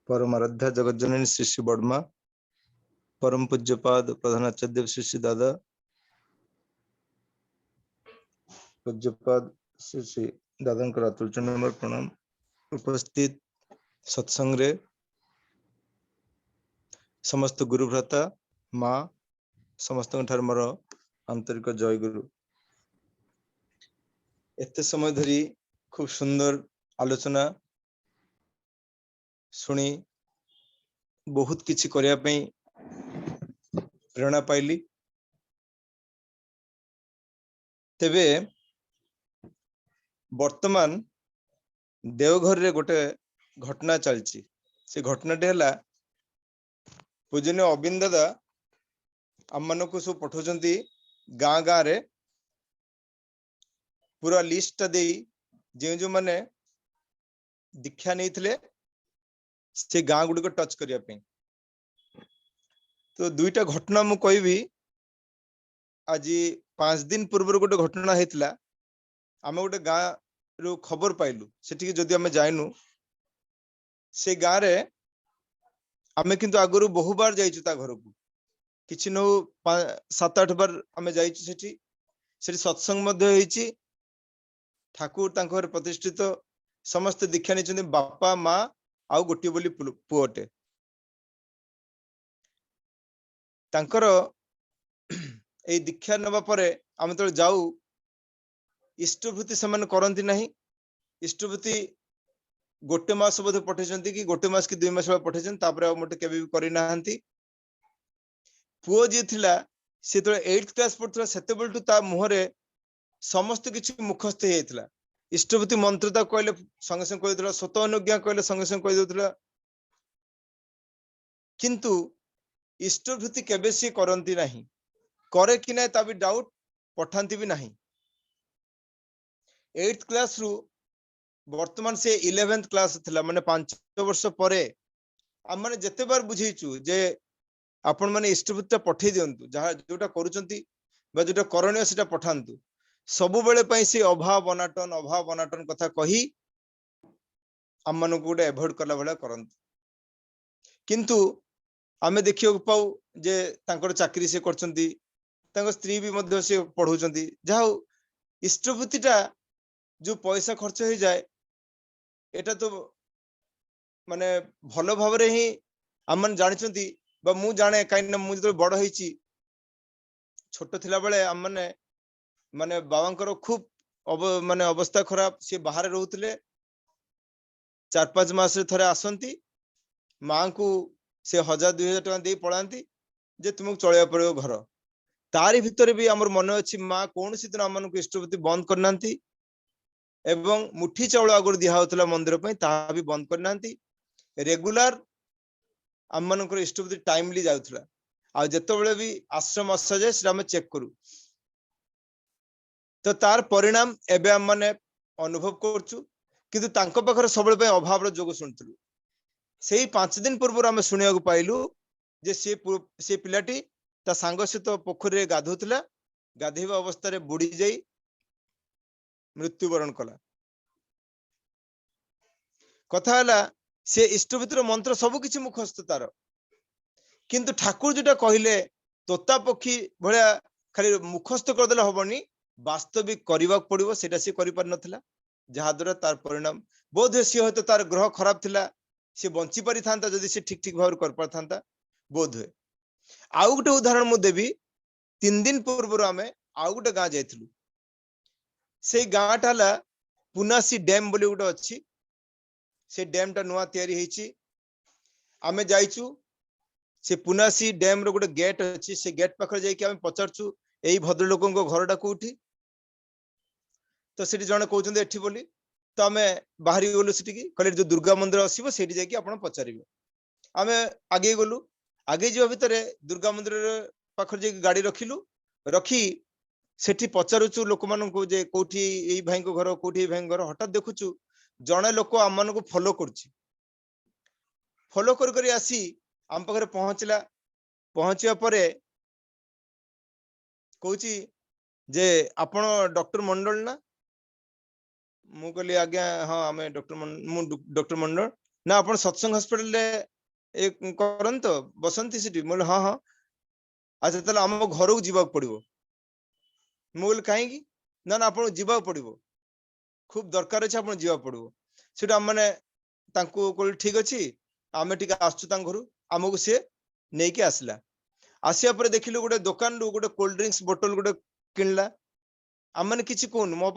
परमाराध्या जगज्जननी श्री श्री वर्मा, परम पूज्यपाद प्रधानाचार्य श्री श्री दादा, पूज्यपाद श्री श्री दादा अतुल प्रणाम। उपस्थित सत्संग रे समस्त गुरु भ्राता माँ समस्त मोर आंतरिक जय गुरु। एते समय धरी खूब सुंदर आलोचना सुनी बहुत किछि करिया पई प्रेरणा पाइली। तेबे वर्तमान देवघर रे गोटे घटना चलची। से घटनाटी है पूजनीय अबिंद दादा आम मान को सब पठाउछंती गाँ गाँ रे पूरा लिस्ट दे जो माने दीक्षा नहीं थिले से गाँ गुडी को टच करिया पे। तो दुईटा घटना मु कहबी। आज 5 दिन पूर्व गोटे घटना हेतला। आमे गोटे गाँ रो खबर पाइलु सेठी जदि आमे जाइनु से गाँ रे आमे किंतु आगरु बहु बार जाइछु ता घर को किछि न 7-8 बार आमे जाइछु। सेठी सत्संग मध्य हेछि। ठाकुर तांकर प्रतिष्ठित समस्त दीक्षा निचंदी बापा माँ आउ गोटी बोली पुओटे तांकर ए दीक्षा नबा परे आमे तो जाऊ इष्टभूति समान करंती नहीं। इष्टभूति गोटे मास बोध पठेछंती कि गोटे मास कि 2 मास पठेछन तापर मोटे केबे भी करि नाहंती। पुओ जे थिला से तो 8th क्लास पढ़थला सेते बलटू ता मुहरे समस्त किछि मुखस्थ हेतला। इष्टभूति मंत्रता कहले संगे संगे कहि देला, स्वतः अनुज्ञा कहले संगे संगे कहि देतला। किंतु इष्टभूति केबे से करंती नहीं, करे कि नै ताबी डाउट पठांती भी नहीं। 8th क्लास रु वर्तमान से 11th क्लास थिला माने 5 वर्ष परे हम माने जते बार बुझेइचु जे आपण माने इष्टभूति पठै दियंतु जहा जोटा करूचंती बा जोटा करणीय सेटा पठांतु। सबु बेले पई से अभाव अनाटन कथा कही हम मन को गोटे एवॉइड करला बेला करंतु। किंतु आमे देखियो पाऊ जे तांकर चाकरी से करचंती, तांकर स्त्री भी मध्य से पढौचंती। जाओ इष्टभूतिटा जो पैसा खर्च हो जाए एटा तो माने भलो भाव रे ही हमन जानिचंती बा मु जाने काइन मु जो बड़ हेची छोट थिला बेले हमने माने बाबांकर खूब माने अवस्था खराब। से बाहर रहउतले 4-5 मास रे थरे आसंती मां को से 1000-2000 टका दे पळांती जे तुमको चळिया पड़ो घर। तारी भितर भी हमर मन अछि मां कोन सी दिन हमन को इष्टभूति बंद करनांती एवं मुठी चाउल आगर दिया होतला मंदिर पे ता भी बंद करनांती। रेगुलर हमन को इष्टभूति टाइमली जाउतला। आ जतो बेले भी आश्रम आसा जाय से हम चेक करू। तो तार परिणाम एबे हम माने अनुभव करछु। किंतु तांको पाखर सबले पे अभाव रो जोग सुनतलु। सेही 5 दिन पूर्व हम सुनिया को पाइलु जे से पिलाटी ता सांग सहित पोखरी रे गाधोतला। गाधेबा अवस्था रे बुडी जाई मृत्युवरण कला। कथा हला से इष्टभूतिर मंत्र सब किछि मुखस्थ तार। किंतु ठाकुर जोटा कहिले तोता पक्षी भलिया खाली मुखस्थ कर देला होबनी, वास्तविक करबा पड़िबो सेटा से करि पार नथिला। जहा द्वारा तार परिणाम बोध से होतो तार ग्रह खराब थिला से बंची पारि थांता जदि से ठीक ठीक भाव कर पार थांता बोध है। आउ गोटे उदाहरण मु देबी। 3 दिन पूर्व आमे आउ गोटे गां जाइथिलु। से गांटा हला पुनासी डैम बोली गोटे अछि। से डैम टा नुआ तयारी हेछि। आमे जाइचु से पुनासी डैम रो गोटे गेट अछि। से गेट पाखर जाई कि आमे पचारचु एई भद्र लोकंको घरडा कोठी। तो सेठी जने कहउछन एठी बोली। तो आमे बाहरी गलु सेठी की कहले जो दुर्गा मंदिर आसीबो सेठी जाई कि आपण पचारिबे। आमे आगे गलु। आगे जिवा भितरे दुर्गा मंदिर पाखर जाई गाड़ी रखिलु। रखी सेठी पचारुचु लोक माननको जे कोठी एई भाई को घर कोठी एई भाई घर। हठात देखुचु जने लोक आम मानको फॉलो करछि। फॉलो कर करी आसी आम पाखरे पहुंचला। पहुंचिया परे कहउची जे आपण डॉक्टर मंडल ना। मु कहली आज्ञा हां आमे डॉक्टर मु डॉक्टर मंडल। ना आपण सत्संग हॉस्पिटल रे करंत बसंती सिटी मोल हाँ हाँ अच्छा ताले आम घर को जीवा पड़ो मोल कहीं ना ना आपन जीवा पड़ो खूब दरकार अच्छे आपन जीवा पड़ो सेटा माने तांको कोल ठीक अछि आमे टिका आसछु तां घरु आमको से नै के आसला आसिया पर देखिलु गोटे दुकान रु गोटे कोल्ड ड्रिंक्स बोतल गोटे किनला आम मैंने किसी कहून मो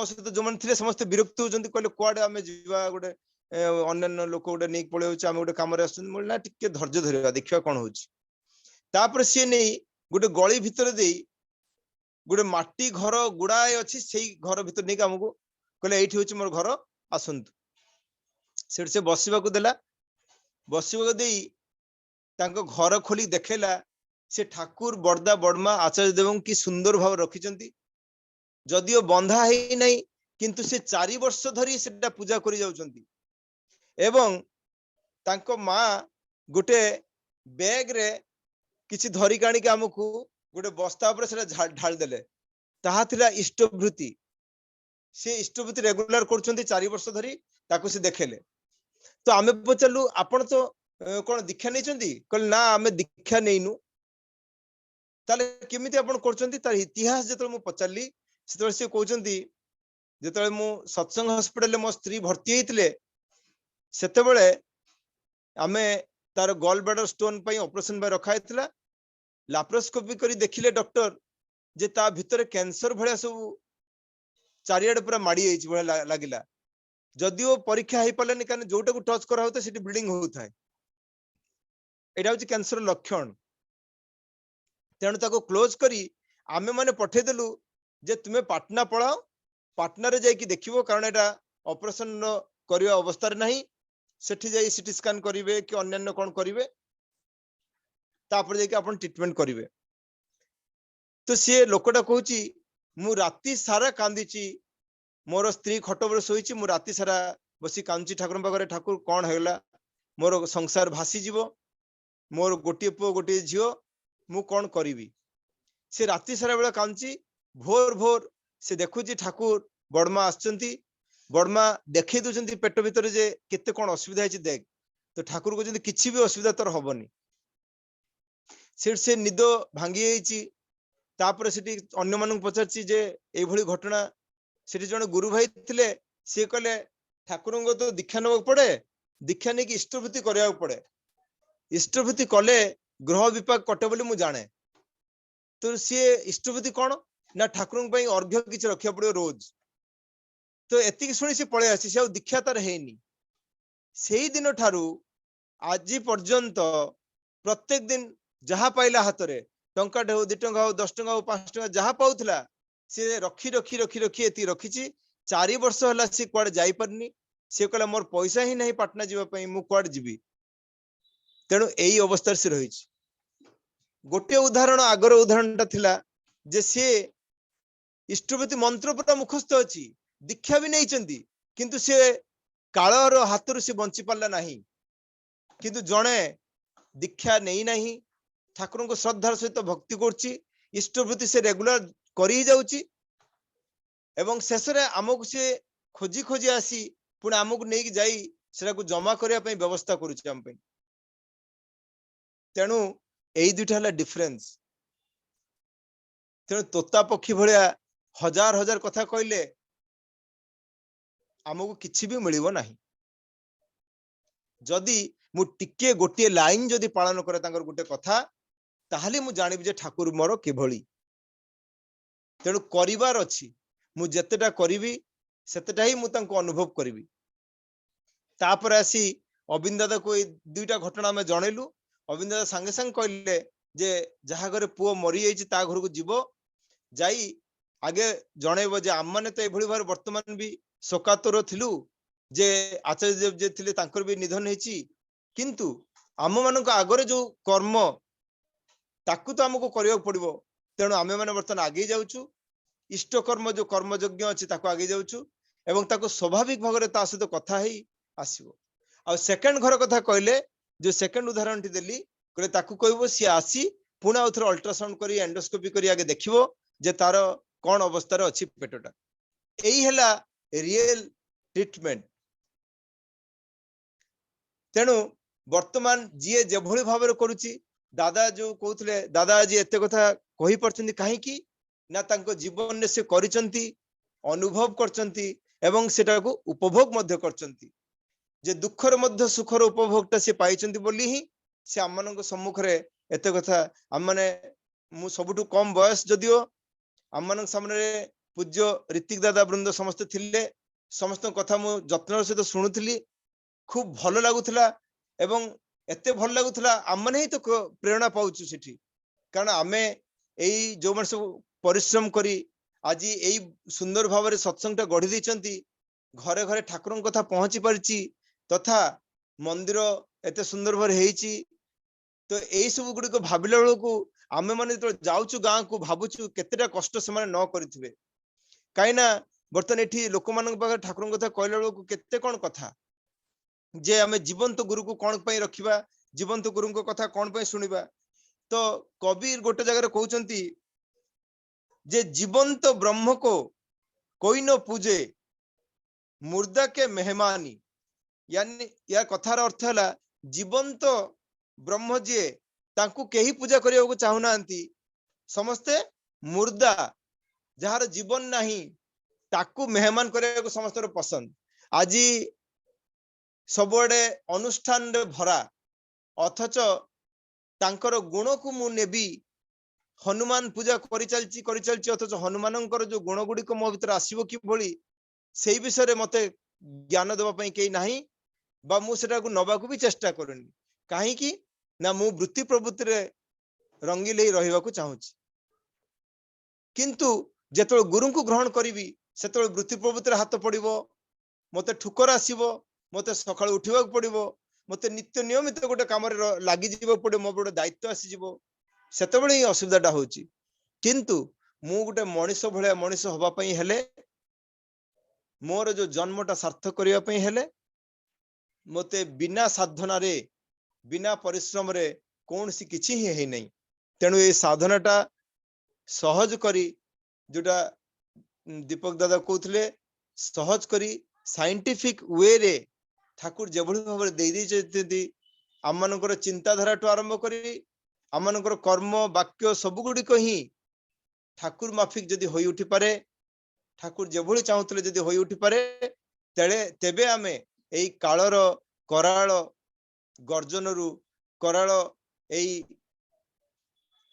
सहित जो मैंने थे समस्त विरक्त होती कहले कुआडे आम जीवा गोटे अन्य लोक गोटे नहीं पलि आम गोटे कम ना टिके धैर्य धरवा देखा कौन होपर सी नहीं गोटे गली भितर दे गोटे माटी घर गुड़ाए अच्छी से घर भितर नहीं आमको कहले ये हूँ मोर घर आसतु से बसवाक देला बसवाक दे घर खोली देखला से ठाकुर बड़दा बड़मा आचार्य देव की सुंदर भाव रखिंट जदियो बंधा है नहीं किंतु से 4 वर्ष धरी से पूजा करी जाउछंती एवं तांको माँ गोटे बैग रे किछि धरी काणी के हमकु गोटे बस्ता ऊपर से ढाल देले ताहा थिला इष्टवृत्ति से इष्टवृत्ति रेगुलर करछंती 4 वर्ष धरी ताको से देखेले तो आमे पचलु आपण तो कोन दीक्षा नैचंती कहले ना आमे दीक्षा नैनु ताले केमिति आपण करछंती तार इतिहास जतो मु पचलली सेतले से कहउछंती जेतले मु सत्संग हॉस्पिटल मो स्त्री भर्ती हेतिले सेतेबेले आमे तार गॉल ब्लैडर स्टोन पई ऑपरेशन बा रखा हेतिला लैप्रोस्कोपी करी देखिले डॉक्टर जे ता भितर कैंसर भलिया सब चारियाडे पूरा माडी आइछ भलिया लागिला जदियो परीक्षा हे पलेनी कारण जोटा को टच करा होता सेठी ब्लीडिंग होता है एटा होची कैंसर लक्षण तेणु ताको क्लोज करी आमे माने पठे देलु जे तुमे पाटना पळाओ पाटना रे जाई कि देखिबो कारण एटा ऑपरेशन करिया अवस्था रे नाही सेठी जाई सीटी स्कैन करिवे कि अन्य कोन करिवे तापर जाई कि आपण ट्रीटमेंट करिवे तो से लोकटा कहूची मु राती सारा कांदीची मोर स्त्री खट पर सोईची मु राती सारा बसी कांची ठाकुर पाखरे ठाकुर कौन हैला मोर संसार भासी जीवो मोर गोटे पुओ गोटे झियो मु कौन करिवी से राती सारा बेला कांची भोर भोर से देखुची ठाकुर बड़मा आछंती बड़मा देखै दोचंती पेट भीतर जे केते कोन असुविधा है देख तो ठाकुर को जंती किछि भी असुविधा तोर हबनी से निद भांगी जाइची तापर सेठी अन्य मानन पचारची जे ए भली घटना सेठी जने गुरु भाई थिले से कहले ठाकुर को तो दीक्षा नबक पड़े दीक्षा नहीं कि इष्टवृत्ति करया पड़े इष्टवृत्ति कले ग्रह विपाक कटे बोली मु जाने तो सी इष्टवृत्ति कौन ना ठाकुर अर्घ्य किसी रखा पड़ो रोज तो एति शुणी सी पलि आसी से दीक्षा तार हैनी से दिन ठारू आज पर्यंत प्रत्येक दिन जहाँ पाइला हाथ में टंका हो 2 टंका हो 10 टंका हो 5 टंका जहाँ पाउथला से रखी रखी रखी रखी एति रखी 4 वर्ष होला से कुआडे जाई परनी से कहला मोर पैसा ही नहीं पाटना जीवा पई मु कुआडे जीवी तेणु यही अवस्था से रही गोटे उदाहरण आगर उदाहरणटा थिला जे से इष्टवृत्ति मंत्र पूरा मुखस्थ अच्छी दीक्षा भी नहीं चंदी किंतु से कालर हाथ से बंची पारला नहीं किंतु जड़े दीक्षा नहीं नहीं ठाकुर को श्रद्धार सहित भक्ति करछि इष्टवृत्ति से रेगुलर करी जाउछि एवं शेष रे आमको से खोजी खोजी आसी पुणे आमको नहीं जाई सेटा को जमा करिया पई व्यवस्था करूछि हम पई तेणु एई दुटा हला डिफरेंस तेणु तोता पक्षी भलिया हजार हजार कथा कहले आमको किछि भी मिलिबो नाही जदि मु टिके गोटे लाइन जदि पालन करे तांकर गोटे कथा ताहले मु जानिबि जे ठाकुर मोर केभली तेणु करिवार अछि मु जेतेटा करिवि सेतेटा ही मु तांको अनुभव करिवि तापर आसी अविंद दादा को दुईटा घटना में जणेलु अविंद दादा संगे संग कहले जे जहा घरे पुओ मरी जाइछि ता घर को जीवो जाई आगे जणेबो जे आम माने तो एभली भार वर्तमान भी शोकातुर थिलु जे आचार्य देव जे थिले तांकर भी निधन हेछि किंतु आम मानक आगरे जो कर्म ताकू तो हमको करिया पड़िबो तेणु आमे माने वर्तमान आगे जाउछु इष्ट कर्म जो कर्म यज्ञ अछि ताको आगे जाउछु एवं ताको स्वाभाविक भागरे ता सहित कथा हेई आसीबो आ सेकंड घर कथा कहले जो सेकंड उदाहरण टी देली कहले ताकू कहबो सी आसी पुना उथर अल्ट्रासाउंड करी एंडोस्कोपी करी आगे देखिबो जे तार कोन अवस्था रे अछि पेटटा एई हला रियल ट्रीटमेंट तेणु वर्तमान जी जेभली भाव करुच्ची दादा जो कहते दादा आज एत कथा कही पार्छन्ती कहीं ना तांको जीवन में से करिसंती अनुभव करचंती एवं सेटा को उपभोग मध्य करचंती जे दुखर मध्य सुखर उपभोगटा से पाइचंती बोली ही से आम मान सम्मुख रे एत कथा आम माने मु सबुठु कम बयस जदियो आम मान सामने पूज्य ऋतिक दादा वृंद समस्त थिले समस्त कथा मु जत्नर सहित शुणुली खूब भल लगुला एवं एते भल लगुला आम माने ही तो प्रेरणा पाउछु सेठी कारण आमे एई जो मन सब परिश्रम करी आज यही सुंदर भाव में सत्संगटा गढ़ी देइचंती घरे घरे ठाकुर कथा पहुंची पारिची तथा मंदिर एते सुंदर भाव हेइची तो यही सब गुड़ी भाविला बेलू आमे माने जो जाऊँ गाँ को भावुचु केतेटा कष्ट से न करें कहीं बर्तमान ये लोक मान ठाकुर कथा कहला बेलू केते कौन कथा जे आमे जीवंत गुरु को कौन पाई रखिबा जीवंत गुरु को कथा कौन पाई सुनिबा तो कबीर गोटे जगह कहउचंती जे जीवंत ब्रह्म को कोई न पूजे मुर्दा के मेहमानी यानी या कथार अर्थ है जीवंत ब्रह्म जी तांकु केही पूजा करने को चाहूना समस्ते मुर्दा जार जीवन नहीं ताकू मेहमान करने को समस्त पसंद आज सबुआडे अनुष्ठान रे भरा अथच तांकर गुण को मु नेबी हनुमान पूजा करि चलची अथच हनुमान जो गुण गुड़ी मो भीतर आसीबो कि भली सेही विषय रे मते ज्ञान देबा पई केही नाही बा मु सेटा को नबा को भी चेष्टा करूनी काहे कि ना मु वृत्ति प्रवृत्ति रे रंगील ही रहिबा को चाहूची किंतु जेतोल गुरु को ग्रहण करिवि सेतोल वृत्ति प्रवृत्ति रे हाथ पड़िबो मते ठुकर आसीबो मते सकाळ उठिबा पड़िबो मते नित्य नियमित गोटे काम रे लागि जीवो पड़े मो गोटे दायित्व आसी जीवो सेतबेले ही असुविधाटा होची किंतु मु गोटे मनीष भलिया मनीष होबा पई हेले मोर जो जन्मटा सार्थक करिया पई हेले मते बिना साधना रे बिना परिश्रम रे कौन सी किछि ही है नहीं तेणु ये साधनाटा सहज करी जोटा दीपक दादा कहते सहज करी साइंटिफिक वे रे ठाकुर जेभली भाव दे आम मानकर चिंताधारा टू आरंभ करी आम मानकर कर्म वाक्य सब गुड़िक ही ठाकुर माफिक जदि होई उठी पारे ठाकुर जेभली चाहूले जदि होई उठी पारे तेबे आमे एई कालर कराल गर्जनरु कराल एई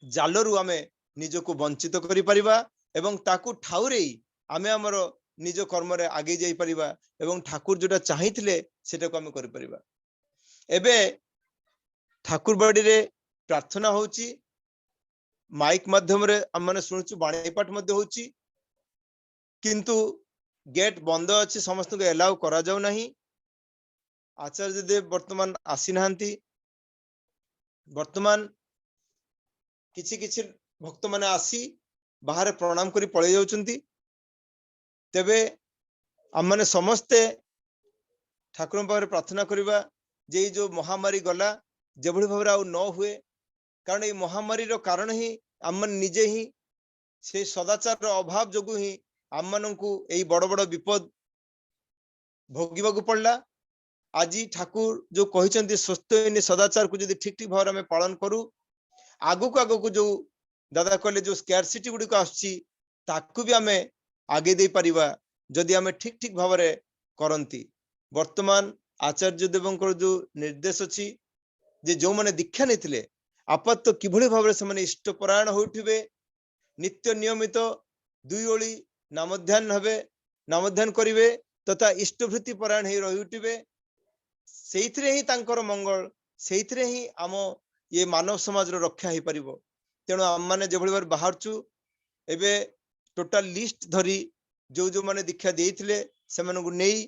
जालरू आमे निजको वंचित करि परिबा एवं ताकू ठाउरे आमे हमर निज कर्म रे आगे जाई परिबा एवं ठाकुर जोटा चाहिथिले सेटा को आमे करि परिबा एबे ठाकुर बाड़ी रे प्रार्थना होची माइक माध्यम रे हम माने सुनछु बाणी पाठ मध्ये होची किंतु गेट बंद अछि समस्त को एलाउ करा जाउ नाही आचार्य देव वर्तमान आसी नाहंती वर्तमान किछि किछि भक्त माने आसी बाहर प्रणाम करी पळे जाउचंती तेबे हम माने समस्ते ठाकुर पाखरे प्रार्थना करिबा जे जो महामारी गला जेभली भाबरे आ न हुए कारण ये महामारी रो कारण ही हम निजे ही से सदाचार रो अभाव जोगु ही हम माननकु एई बड़ बड़ विपद भोगिबा को पड़ला आज ठाकुर जो कहिचंती स्वस्थ सदाचार को जदि ठीक ठीक भाव में पालन करू आगु को जो दादा कहले जो स्कैरसिटी गुडी को आछि ताकू भी आमे आगे दे परिबा जदि आमे ठीक ठीक भाव में करंती वर्तमान आचार्य देवंकर जो निर्देश अछि जे जो माने दीक्षा नेथिले आपात किभली भाव से माने इष्टपरायण होउठिबे नित्य नियमित दुई ओली नामध्यान हबे नामध्यान करिवे तथा इष्टभृति परायण हे रहि उठिबे सेइथरे ही तांकर मंगल सेइथरे ही आम ये मानव समाज रो रक्षा हे परिबो तेणु आम माने जेभली बार बाहरचु एबे टोटल लिस्ट धरी जो जो माने दीक्षा देइथिले से माने को नेई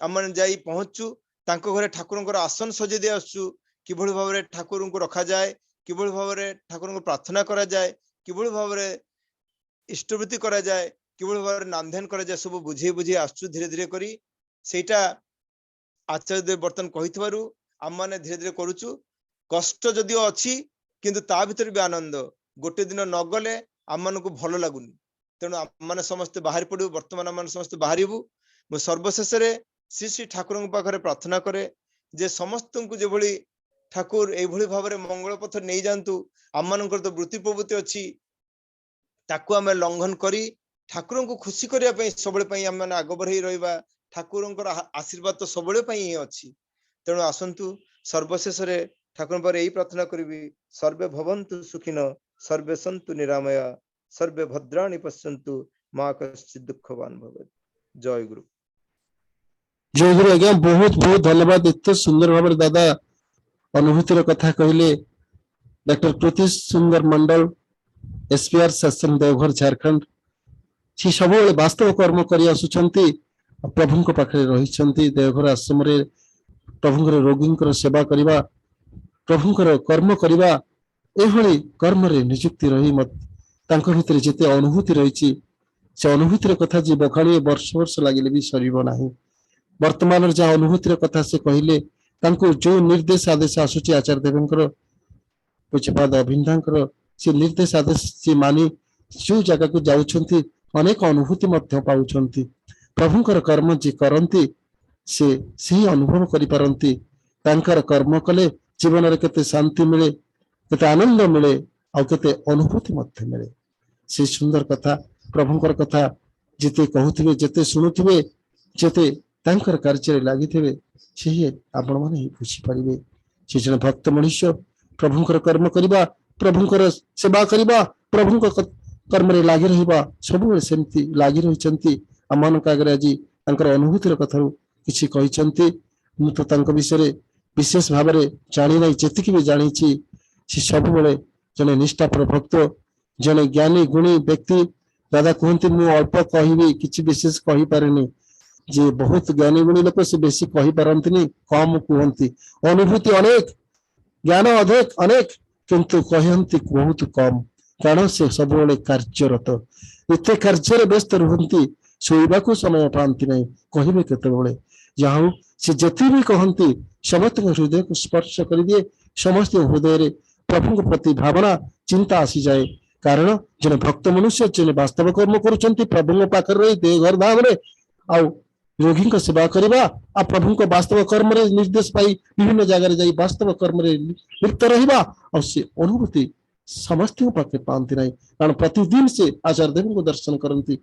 आम माने जाई पहुंचु तांको घरे ठाकुरंकर आसन सजे दे आसु किभली भाव रे ठाकुरन को रखा जाए किभली भाव रे ठाकुरन को प्रार्थना करा जाए किभली भाव रे इष्टवृत्ति करा जाए किभली भाव रे नामध्यान करा जाए सब बुझे बुझे आसु धीरे धीरे करी सेटा आचार्य देव बर्तन कहिथबारु आम माने धीरे धीरे करूचु कष्ट जदियो अछि किंतु ता भीतर भी आनंद गोटे दिन न गले आम मान को भल लागुनी तेणु आम माने समस्त बाहर पड़ू वर्तमान आम समस्त बाहरबू मु सर्वशेष रे श्री श्री ठाकुर पाखरे प्रार्थना करे जे समस्त को जो भली ठाकुर ए भली भाबरे मंगल पथ नहीं जानतु आम मानकर तो वृत्ति प्रवृत्ति अछि ताकू आम लंघन करी ठाकुर को खुशी करने पे सबले पई आम माने आग बढ़ई रहिबा ठाकुर आशीर्वाद तो सबले पई ही अछि तेणु आसंतु सर्वशेष रे ठाकुर पर यही प्रार्थना करी सर्वे भवन्तु सुखिन सर्वे सन्तु निरामया सर्वे भद्राणि पश्यन्तु मां कश्चित् दुःखवान भवेत्। जय गुरु। जय गुरु आज्ञा बहुत बहुत धन्यवाद एत सुंदर भाव दादा अनुभूतिर कथा कहले डॉक्टर प्रतीश सुंदर मंडल एसपीआर सत्संग देवघर झारखंड सी सब वास्तव कर्म कर आसुचंती प्रभु पाखे रही देवघर आश्रम प्रभु रोगी सेवा करवा प्रभु कर्म करवा एभली कर्म निजुक्ति रही भीतर जिते अनुभूति रही से अनुभूतिर कथा जी बखाणी वर्ष वर्ष लगे भी सर ना वर्तमान जहाँ अनुभूतिर कथा से कहले जो निर्देश आदेश आसूची आचार्य देवंकर पूज्यपाद अभिन्दा से निर्देश आदेश से मानी जो जगह को जाउछंती अनेक अनुभूति पाउछंती प्रभुंकर कर्म जी करती से सही अनुभव करि पारंती तांकर कर्म कले जीवन रे केते शांति मिले केते आनंद मिले आ केते अनुभूति मध्य मिले से सुंदर कथा प्रभुंकर कथा जिते कहूथिबे जेते सुनुथिबे जेते तांकर कार्य लागिथिबे से आपण माने ही बुझी परिबे से जन भक्त मनुष्य प्रभुंकर कर्म करिबा प्रभुंकर सेवा करिबा प्रभुंकर कर्म रे लागि रहिबा सब सेमती लागि रहिचंती आमानक आगे आज तांकर अनुभूतिर कथारू किछि कहिचंती मु तो तांक विषय विशेष भाव में जानी ना जेतिक भी जानी से सब बेले जने निष्ठापर भक्त जने ज्ञानी गुणी व्यक्ति दादा कहते मु अल्प कहि किछि विशेष कहि पारेनी जे बहुत ज्ञानी गुणी लोक से बेसी कहि पारंतनी कम कहती अनुभूति अनेक ज्ञान अधिक अनेक किंतु कहती बहुत कम कारण से सब बेले कार्यरत एते कार्य व्यस्त रुहंती शोइबा को समय पाती नहीं कहे केतबेले जहाँ से जति भी कहती समस्त हृदय को स्पर्श कर दिए समस्त हृदय रे प्रभु प्रति भावना चिंता आसी जाए कारण जने भक्त मनुष्य जने वास्तव कर्म करुचंती प्रभु पाखे रही देवघर धाम रे आ रोगी को सेवा करवा आ प्रभु को वास्तव कर्म रे निर्देश पाई विभिन्न जगह रे जाई वास्तव कर्म रे लिप्त रहिबा और से अनुभूति समस्त पाखे पाती नहीं कारण प्रतिदिन से आचार्य देव को दर्शन करती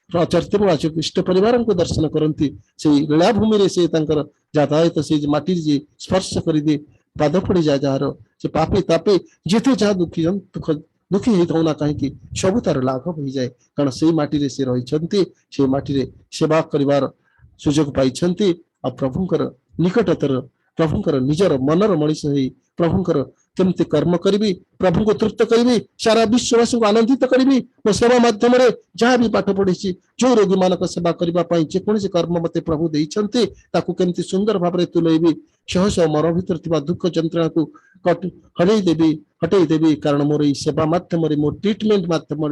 आचार्य इष्ट परिवार को दर्शन करती से लीलाभूमि रे से यातायात से माटी जी स्पर्श कर दे पाद पड़ जाए जार से पापे तापे जिते जहाँ दुखी दुख दुखी होता ना कहीं सब तार लाघव हो जाए कारण से माटी से रही से माटी सेवा कर सुजोग पाई प्रभुंकर निकटतर प्रभुंकर निजर मनर मनीष हो प्रभुंकर केमती कर्म करी प्रभु को तृप्त करी सारा विश्ववासी को आनंदित करी मो सेवा माध्यम जहाँ भी पाठ पढ़ी जो रोगी मान सेवा करने जेकोसी कर्म मत प्रभु देते केमती सुंदर भाव में तुलैबी शह शह मन भर दुख जंत्रणा को हटई देवी कारण मोर ये सेवा माध्यम मो ट्रिटमेंट माध्यम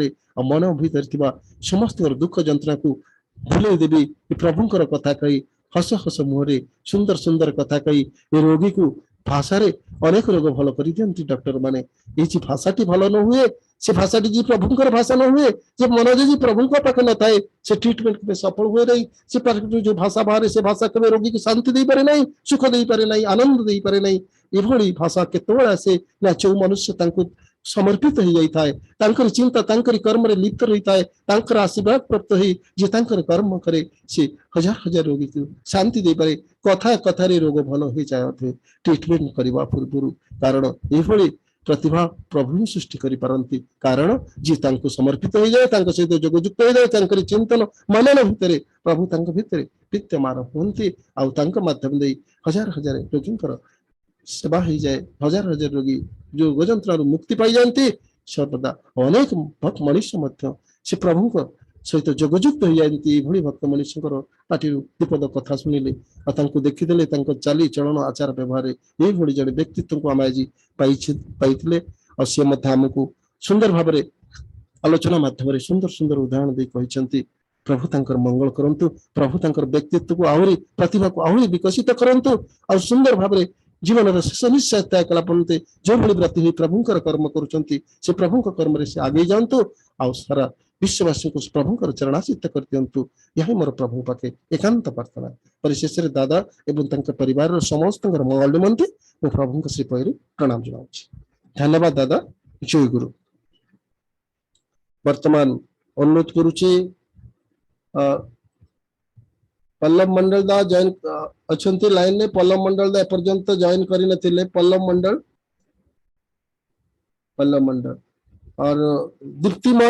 मन भर समस्त दुख जंत्रणा को भूल देवी प्रभुंकर कथा कही हस हस मुहरे सुंदर सुंदर कथा कही रोगी को भाषा रे अनेक रोग भल कर दियंती डॉक्टर माने ये भाषाटी भल न हुए से भाषाटी जी प्रभुंकर भाषा न हुए जे मन जी प्रभु पाखे न थाए से ट्रीटमेंट में सफल हुए रही से जो भाषा बाहर से भाषा केवल रोगी को शांति दे पारे नहीं सुख दे पारे नहीं आनंद दे पारे नहीं एभली भाषा केतबेले आसे ना जो मनुष्य तांको समर्पित हो जाए तांकर चिंता तांकर कर्म रे लिप्त रही है आशीर्वाद प्राप्त हो जे तांकर कर्म करे से हजार हजार रोगी को शांति दे पारे कथा कथा रे रोग भल हो जाए ट्रीटमेंट करने पूर्व कारण ये प्रतिभा प्रभु ही सृष्टि करि पारंती कारण जी तांको समर्पित हो जाए सहित जोगयुक्त हो जाए चिंतन मनन भितर प्रभु तांक भितर विद्यमान होती आंक माध्यम दे हजार हजार रोगी सेवा हो जाए हजार हजार रोगी जो गोजंत्र मुक्ति पाई जाती सर्वदा अनेक भक्त मनुष्य से प्रभु सहित जोगयुक्त हो जाती भक्त मनुष्य पार्टी विपद कथा शुणिले देखीदे चली चलन आचार व्यवहार ये जड़े व्यक्तित्व को आम आज पाई और सी आमको सुंदर भाव आलोचना माध्यम सुंदर सुंदर उदाहरण दे कहते प्रभु तांकर मंगल करंतु प्रभु तांकर व्यक्तित्व को आहरी प्रतिभा को आहरी विकसित करंतु और सुंदर भाव जीवन शेष निश्चय त्याग कला पड़ते जो भाई व्रति प्रभुंकर कर्म करुँच से प्रभु कर्म से आगे जातु आ सारा विश्ववासी को प्रभु चरणाश्रित कर दिंतु यही मोर प्रभु पाखे एकांत प्रार्थना परिशेष दादा एवं तंक परिवार समस्त मंगल निमंते मो प्रभु श्री पैरी प्रणाम जनाऊँ। धन्यवाद दादा। जय गुरु। वर्तमान अनुरोध करुची पल्लव मंडल दा जॉइन अच्छे लाइन ने पल्लव मंडल दा एपर्यंत जॉइन करी नथिले पल्लव मंडल और दीप्तिमा